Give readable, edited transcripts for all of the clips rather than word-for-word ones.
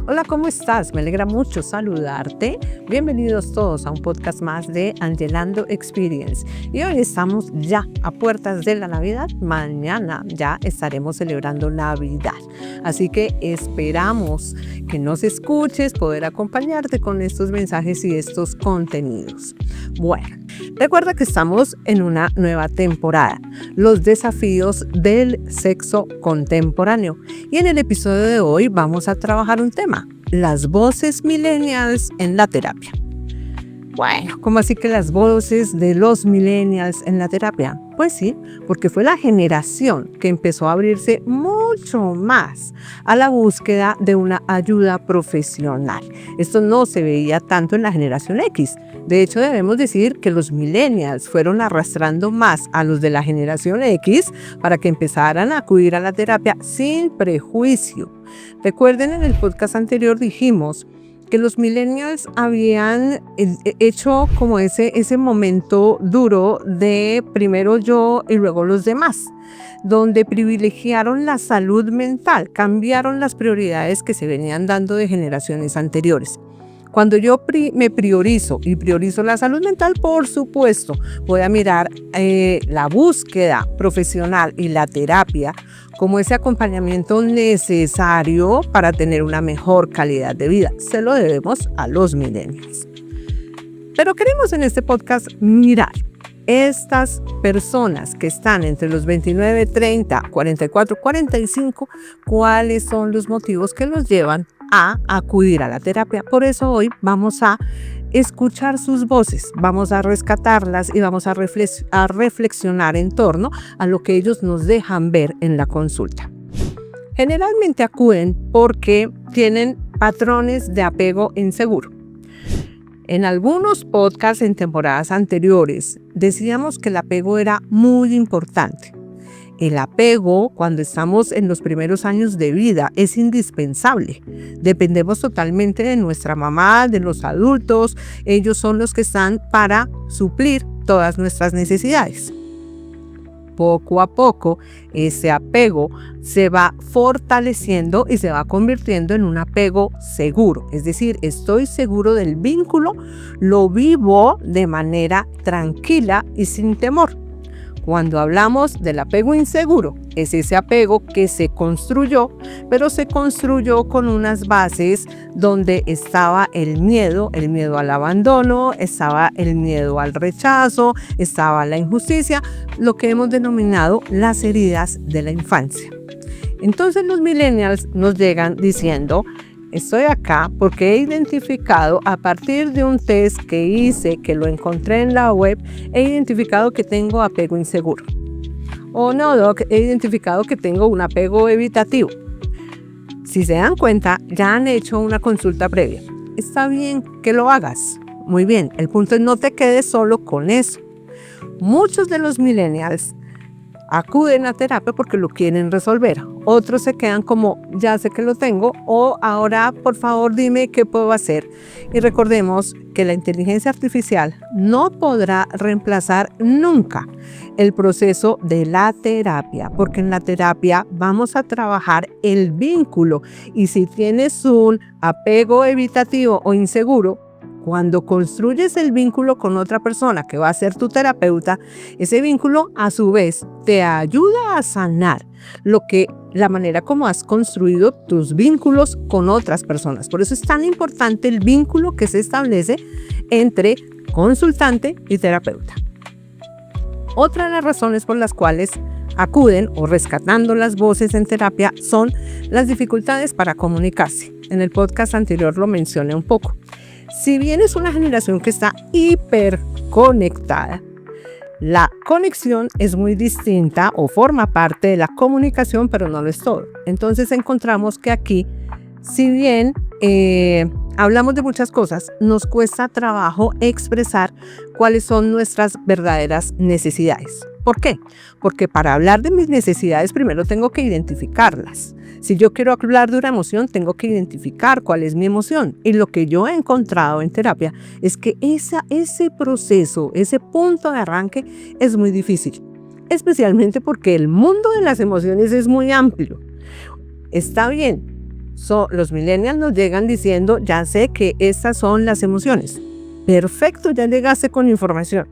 Hola, ¿cómo estás? Me alegra mucho saludarte. Bienvenidos todos a un podcast más de Angelando Experience. Y hoy estamos ya a puertas de la Navidad. Mañana ya estaremos celebrando Navidad. Así que esperamos que nos escuches, poder acompañarte con estos mensajes y estos contenidos. Bueno, recuerda que estamos en una nueva temporada, los desafíos del sexo contemporáneo. Y en el episodio de hoy vamos a trabajar un tema: las voces millennials en la terapia. Bueno, ¿cómo así que las voces de los millennials en la terapia? Pues sí, porque fue la generación que empezó a abrirse mucho más a la búsqueda de una ayuda profesional. Esto no se veía tanto en la generación X. De hecho, debemos decir que los millennials fueron arrastrando más a los de la generación X para que empezaran a acudir a la terapia sin prejuicio. Recuerden, en el podcast anterior dijimos que los millennials habían hecho como ese momento duro de primero yo y luego los demás, donde privilegiaron la salud mental, cambiaron las prioridades que se venían dando de generaciones anteriores. Cuando yo me priorizo y priorizo la salud mental, por supuesto, voy a mirar la búsqueda profesional y la terapia como ese acompañamiento necesario para tener una mejor calidad de vida. Se lo debemos a los millennials. Pero queremos en este podcast mirar estas personas que están entre los 29, 30, 44, 45, cuáles son los motivos que los llevan a acudir a la terapia. Por eso hoy vamos a escuchar sus voces, vamos a rescatarlas y vamos a reflexionar en torno a lo que ellos nos dejan ver en la consulta. Generalmente acuden porque tienen patrones de apego inseguro. En algunos podcasts en temporadas anteriores decíamos que el apego era muy importante. El apego, cuando estamos en los primeros años de vida, es indispensable. Dependemos totalmente de nuestra mamá, de los adultos. Ellos son los que están para suplir todas nuestras necesidades. Poco a poco, ese apego se va fortaleciendo y se va convirtiendo en un apego seguro. Es decir, estoy seguro del vínculo, lo vivo de manera tranquila y sin temor. Cuando hablamos del apego inseguro, es ese apego que se construyó, pero se construyó con unas bases donde estaba el miedo al abandono, estaba el miedo al rechazo, estaba la injusticia, lo que hemos denominado las heridas de la infancia. Entonces los millennials nos llegan diciendo: estoy acá porque he identificado, a partir de un test que hice, que lo encontré en la web, he identificado que tengo apego inseguro. O no, Doc, he identificado que tengo un apego evitativo. Si se dan cuenta, ya han hecho una consulta previa. Está bien que lo hagas. Muy bien, el punto es no te quedes solo con eso. Muchos de los millennials acuden a terapia porque lo quieren resolver. Otros se quedan como, ya sé que lo tengo, o ahora por favor dime qué puedo hacer. Y recordemos que la inteligencia artificial no podrá reemplazar nunca el proceso de la terapia, porque en la terapia vamos a trabajar el vínculo. Y si tienes un apego evitativo o inseguro, cuando construyes el vínculo con otra persona que va a ser tu terapeuta, ese vínculo a su vez te ayuda a sanar la manera como has construido tus vínculos con otras personas. Por eso es tan importante el vínculo que se establece entre consultante y terapeuta. Otra de las razones por las cuales acuden o rescatando las voces en terapia son las dificultades para comunicarse. En el podcast anterior lo mencioné un poco. Si bien es una generación que está hiperconectada, la conexión es muy distinta o forma parte de la comunicación, pero no lo es todo. Entonces encontramos que aquí, si bien hablamos de muchas cosas, nos cuesta trabajo expresar cuáles son nuestras verdaderas necesidades. ¿Por qué? Porque para hablar de mis necesidades primero tengo que identificarlas. Si yo quiero hablar de una emoción, tengo que identificar cuál es mi emoción. Y lo que yo he encontrado en terapia es que ese proceso, ese punto de arranque es muy difícil. Especialmente porque el mundo de las emociones es muy amplio. Está bien, Los millennials nos llegan diciendo, ya sé que estas son las emociones. Perfecto, ya llegaste con información.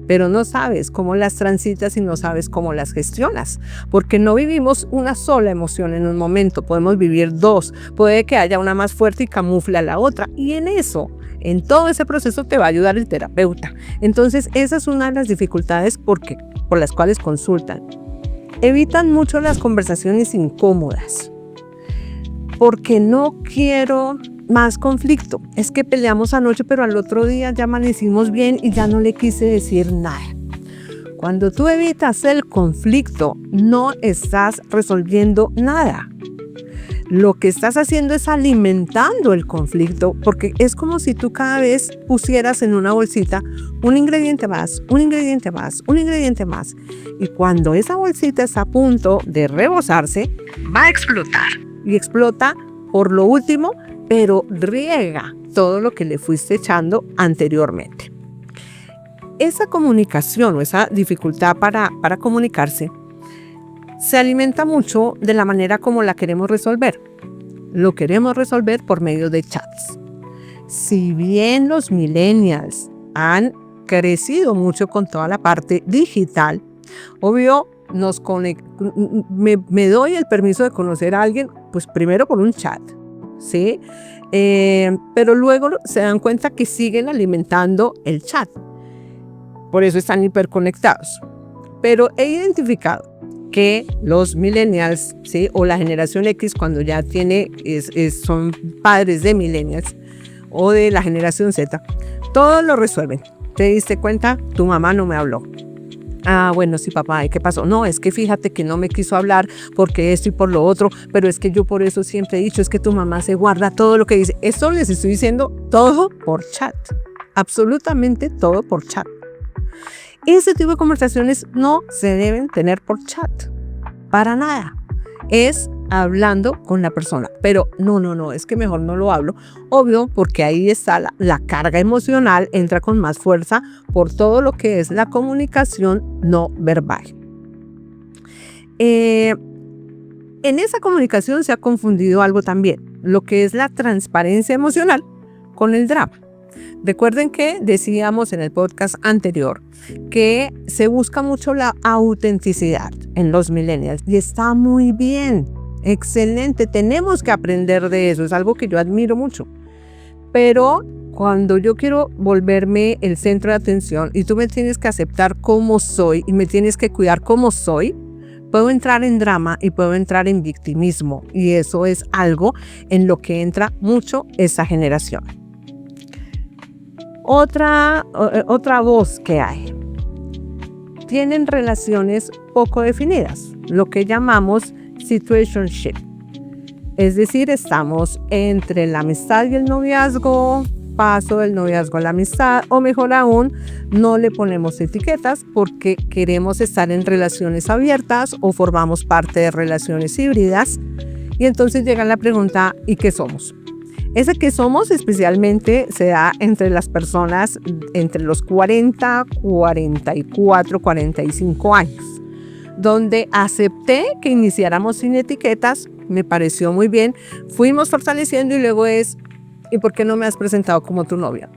Pero no sabes cómo las transitas y no sabes cómo las gestionas, porque no vivimos una sola emoción en un momento, podemos vivir dos, puede que haya una más fuerte y camufla la otra, y en todo ese proceso te va a ayudar el terapeuta. Entonces, esa es una de las dificultades por las cuales consultan. Evitan mucho las conversaciones incómodas, porque no quiero más conflicto. Es que peleamos anoche, pero al otro día ya amanecimos bien y ya no le quise decir nada. Cuando tú evitas el conflicto, no estás resolviendo nada. Lo que estás haciendo es alimentando el conflicto, porque es como si tú cada vez pusieras en una bolsita un ingrediente más, un ingrediente más, un ingrediente más. Y cuando esa bolsita está a punto de rebosarse, va a explotar. Y explota por lo último, pero riega todo lo que le fuiste echando anteriormente. Esa comunicación o esa dificultad para comunicarse se alimenta mucho de la manera como la queremos resolver. Lo queremos resolver por medio de chats. Si bien los millennials han crecido mucho con toda la parte digital, obvio, me doy el permiso de conocer a alguien, pues primero por un chat, ¿sí? Pero luego se dan cuenta que siguen alimentando el chat. Por eso están hiperconectados. Pero he identificado que los millennials, ¿sí? O la generación X, cuando ya son padres de millennials o de la generación Z, todo lo resuelven. ¿Te diste cuenta? Tu mamá no me habló. Ah, bueno, sí, papá, ¿y qué pasó? No, es que fíjate que no me quiso hablar porque esto y por lo otro, pero es que yo por eso siempre he dicho, es que tu mamá se guarda todo lo que dice. Esto les estoy diciendo todo por chat, absolutamente todo por chat. Ese tipo de conversaciones no se deben tener por chat, para nada. Es hablando con la persona, pero no, es que mejor no lo hablo. Obvio, porque ahí está la carga emocional, entra con más fuerza por todo lo que es la comunicación no verbal. En esa comunicación se ha confundido algo también, lo que es la transparencia emocional con el drama. Recuerden que decíamos en el podcast anterior que se busca mucho la autenticidad en los millennials y está muy bien, excelente, tenemos que aprender de eso, es algo que yo admiro mucho. Pero cuando yo quiero volverme el centro de atención y tú me tienes que aceptar como soy y me tienes que cuidar como soy, puedo entrar en drama y puedo entrar en victimismo, y eso es algo en lo que entra mucho esa generación. Otra voz que hay. Tienen relaciones poco definidas, lo que llamamos situationship. Es decir, estamos entre la amistad y el noviazgo, paso del noviazgo a la amistad, o mejor aún, no le ponemos etiquetas porque queremos estar en relaciones abiertas o formamos parte de relaciones híbridas. Y entonces llega la pregunta, ¿y qué somos? Ese que somos especialmente se da entre las personas entre los 40, 44, 45 años, donde acepté que iniciáramos sin etiquetas, me pareció muy bien, fuimos fortaleciendo y luego ¿y por qué no me has presentado como tu novia?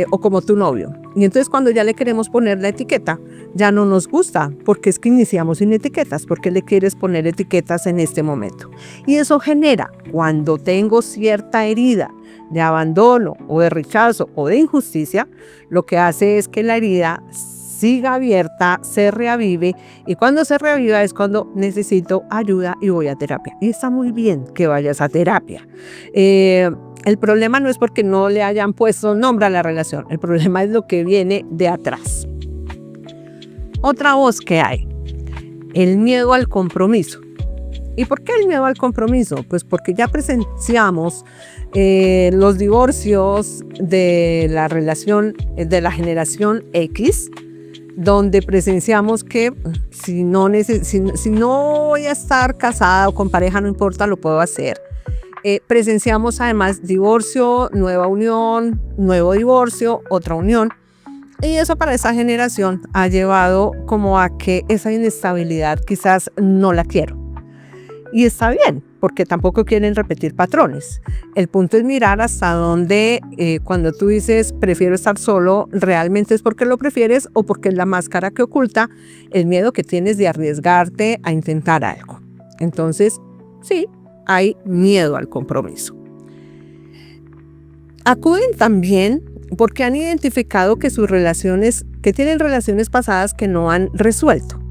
O como tu novio. Y entonces cuando ya le queremos poner la etiqueta, ya no nos gusta, porque es que iniciamos sin etiquetas, porque le quieres poner etiquetas en este momento. Y eso genera, cuando tengo cierta herida de abandono o de rechazo o de injusticia, lo que hace es que la herida siga abierta, se reavive, y cuando se reaviva es cuando necesito ayuda y voy a terapia. Y está muy bien que vayas a terapia. El problema no es porque no le hayan puesto nombre a la relación, el problema es lo que viene de atrás. Otra voz que hay, el miedo al compromiso. ¿Y por qué el miedo al compromiso? Pues porque ya presenciamos los divorcios de la relación de la generación X, donde presenciamos que si no voy a estar casada o con pareja, no importa, lo puedo hacer. Presenciamos además divorcio, nueva unión, nuevo divorcio, otra unión. Y eso para esa generación ha llevado como a que esa inestabilidad quizás no la quiero. Y está bien, porque tampoco quieren repetir patrones. El punto es mirar hasta dónde, cuando tú dices prefiero estar solo, realmente es porque lo prefieres o porque es la máscara que oculta el miedo que tienes de arriesgarte a intentar algo. Entonces, sí, hay miedo al compromiso. Acuden también porque han identificado que tienen relaciones pasadas que no han resuelto.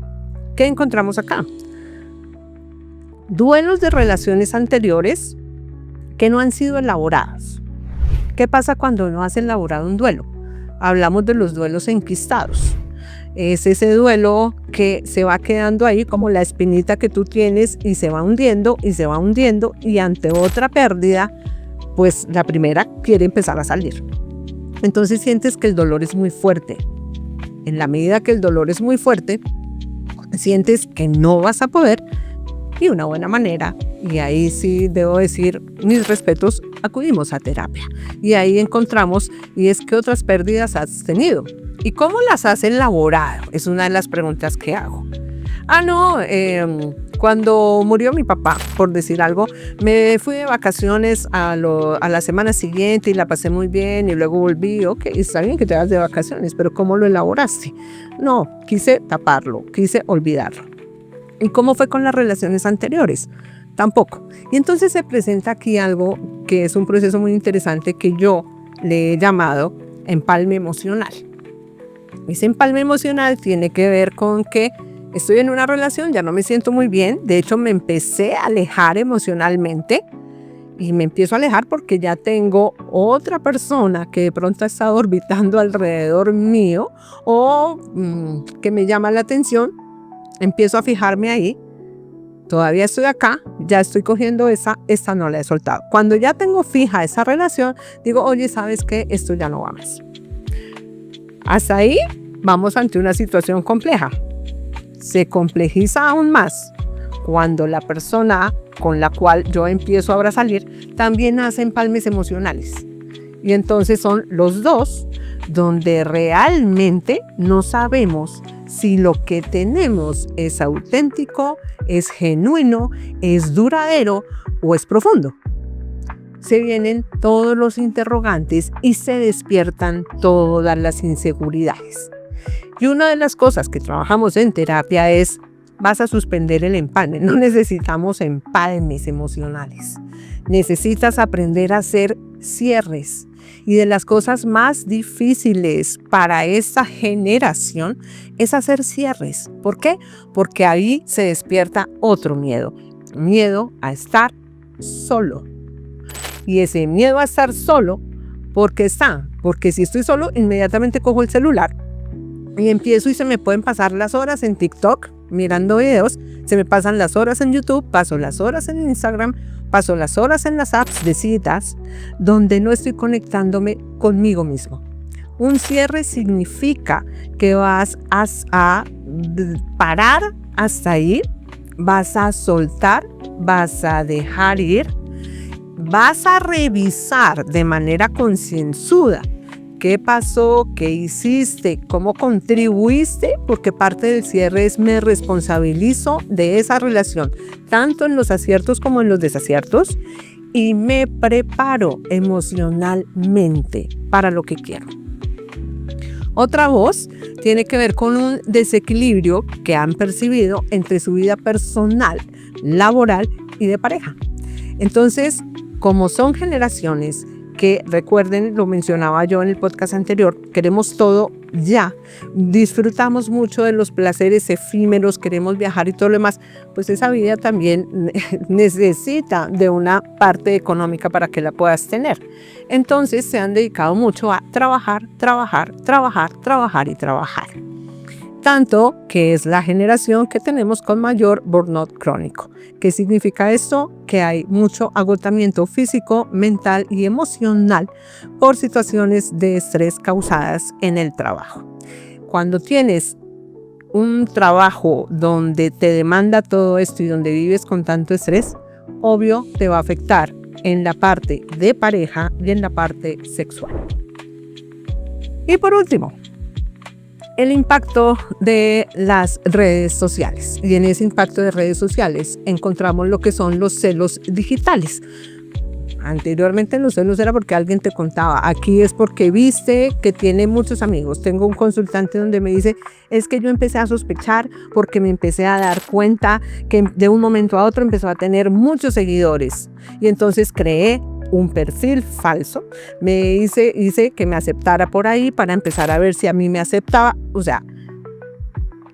¿Qué encontramos acá? Duelos de relaciones anteriores que no han sido elaborados. ¿Qué pasa cuando no has elaborado un duelo? Hablamos de los duelos enquistados. Es ese duelo que se va quedando ahí como la espinita que tú tienes y se va hundiendo y se va hundiendo, y ante otra pérdida, pues la primera quiere empezar a salir. Entonces sientes que el dolor es muy fuerte. En la medida que el dolor es muy fuerte, sientes que no vas a poder, y una buena manera, y ahí sí debo decir mis respetos, acudimos a terapia. Y ahí encontramos, y es ¿qué otras pérdidas has tenido? ¿Y cómo las has elaborado? Es una de las preguntas que hago. Cuando murió mi papá, por decir algo, me fui de vacaciones a la semana siguiente y la pasé muy bien y luego volví. Ok, está bien que te vas de vacaciones, pero ¿cómo lo elaboraste? No, quise taparlo, quise olvidarlo. ¿Y cómo fue con las relaciones anteriores? Tampoco. Y entonces se presenta aquí algo que es un proceso muy interesante que yo le he llamado empalme emocional. Ese empalme emocional tiene que ver con que estoy en una relación, ya no me siento muy bien, de hecho me empecé a alejar emocionalmente y me empiezo a alejar porque ya tengo otra persona que de pronto ha estado orbitando alrededor mío o que me llama la atención, empiezo a fijarme ahí, todavía estoy acá, ya estoy cogiendo esta no la he soltado. Cuando ya tengo fija esa relación, digo, oye, ¿sabes qué? Esto ya no va más. Hasta ahí vamos ante una situación compleja. Se complejiza aún más cuando la persona con la cual yo empiezo ahora a salir también hace empalmes emocionales. Y entonces son los dos donde realmente no sabemos si lo que tenemos es auténtico, es genuino, es duradero o es profundo. Se vienen todos los interrogantes y se despiertan todas las inseguridades. Y una de las cosas que trabajamos en terapia es, vas a suspender el empalme. No necesitamos empalmes emocionales. Necesitas aprender a hacer cierres. Y de las cosas más difíciles para esta generación es hacer cierres. ¿Por qué? Porque ahí se despierta otro miedo. Miedo a estar solo. Y ese miedo a estar solo, porque si estoy solo, inmediatamente cojo el celular y empiezo y se me pueden pasar las horas en TikTok mirando videos, se me pasan las horas en YouTube, paso las horas en Instagram, paso las horas en las apps de citas, donde no estoy conectándome conmigo mismo. Un cierre significa que vas a parar hasta ahí, vas a soltar, vas a dejar ir, vas a revisar de manera concienzuda qué pasó, qué hiciste, cómo contribuiste, porque parte del cierre es me responsabilizo de esa relación, tanto en los aciertos como en los desaciertos, y me preparo emocionalmente para lo que quiero. Otra voz tiene que ver con un desequilibrio que han percibido entre su vida personal, laboral y de pareja. Entonces, como son generaciones que, recuerden, lo mencionaba yo en el podcast anterior, queremos todo ya, disfrutamos mucho de los placeres efímeros, queremos viajar y todo lo demás, pues esa vida también necesita de una parte económica para que la puedas tener. Entonces se han dedicado mucho a trabajar y trabajar. Tanto que es la generación que tenemos con mayor burnout crónico. ¿Qué significa esto? Que hay mucho agotamiento físico, mental y emocional por situaciones de estrés causadas en el trabajo. Cuando tienes un trabajo donde te demanda todo esto y donde vives con tanto estrés, obvio te va a afectar en la parte de pareja y en la parte sexual. Y por último, El impacto de las redes sociales. Y en ese impacto de redes sociales encontramos lo que son los celos digitales. Anteriormente los celos era porque alguien te contaba, aquí es porque viste que tiene muchos amigos. Tengo un consultante donde me dice, es que yo empecé a sospechar porque me empecé a dar cuenta que de un momento a otro empezó a tener muchos seguidores. Y entonces creé un perfil falso, hice que me aceptara por ahí para empezar a ver si a mí me aceptaba. O sea,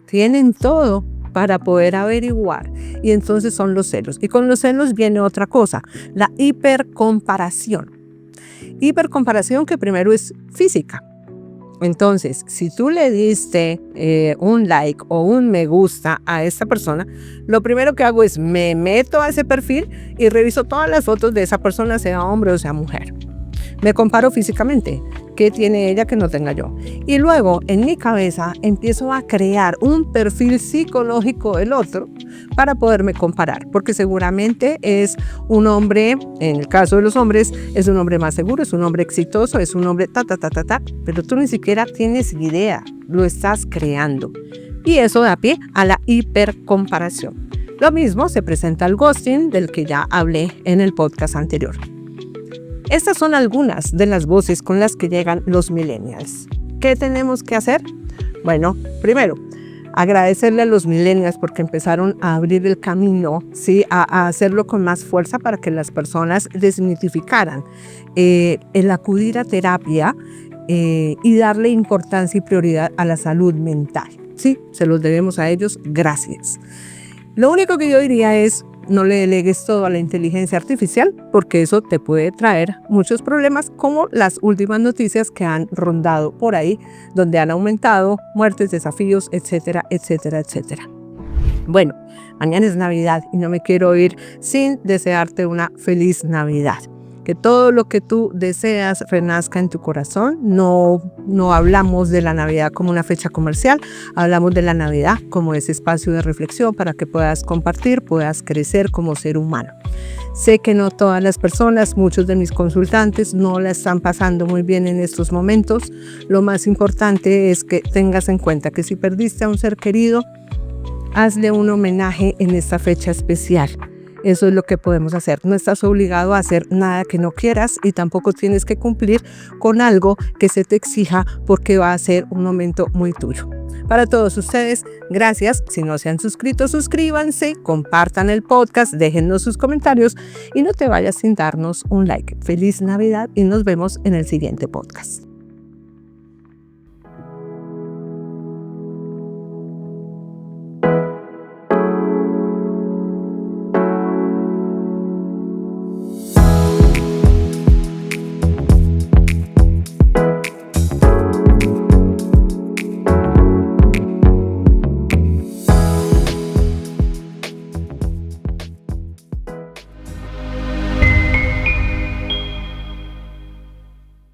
tienen todo para poder averiguar, y entonces son los celos. Y con los celos viene otra cosa, la hipercomparación. Hipercomparación que primero es física. Entonces, si tú le diste un like o un me gusta a esta persona, lo primero que hago es me meto a ese perfil y reviso todas las fotos de esa persona, sea hombre o sea mujer. Me comparo físicamente. ¿Qué tiene ella que no tenga yo? Y luego, en mi cabeza, empiezo a crear un perfil psicológico del otro para poderme comparar. Porque seguramente es un hombre, en el caso de los hombres, es un hombre más seguro, es un hombre exitoso, es un hombre pero tú ni siquiera tienes idea, lo estás creando. Y eso da pie a la hipercomparación. Lo mismo se presenta al ghosting, del que ya hablé en el podcast anterior. Estas son algunas de las voces con las que llegan los millennials. ¿Qué tenemos que hacer? Bueno, primero, agradecerle a los millennials porque empezaron a abrir el camino, ¿sí? a hacerlo con más fuerza para que las personas desmitificaran el acudir a terapia y darle importancia y prioridad a la salud mental. Sí, se los debemos a ellos, gracias. Lo único que yo diría es, no le delegues todo a la inteligencia artificial, porque eso te puede traer muchos problemas, como las últimas noticias que han rondado por ahí, donde han aumentado muertes, desafíos, etcétera, etcétera, etcétera. Bueno, mañana es Navidad y no me quiero ir sin desearte una feliz Navidad. Que todo lo que tú deseas renazca en tu corazón. No hablamos de la Navidad como una fecha comercial, hablamos de la Navidad como ese espacio de reflexión para que puedas compartir, puedas crecer como ser humano. Sé que no todas las personas, muchos de mis consultantes no la están pasando muy bien en estos momentos. Lo más importante es que tengas en cuenta que si perdiste a un ser querido, hazle un homenaje en esta fecha especial. Eso es lo que podemos hacer. No estás obligado a hacer nada que no quieras y tampoco tienes que cumplir con algo que se te exija porque va a ser un momento muy tuyo. Para todos ustedes, gracias. Si no se han suscrito, suscríbanse, compartan el podcast, déjennos sus comentarios y no te vayas sin darnos un like. Feliz Navidad y nos vemos en el siguiente podcast.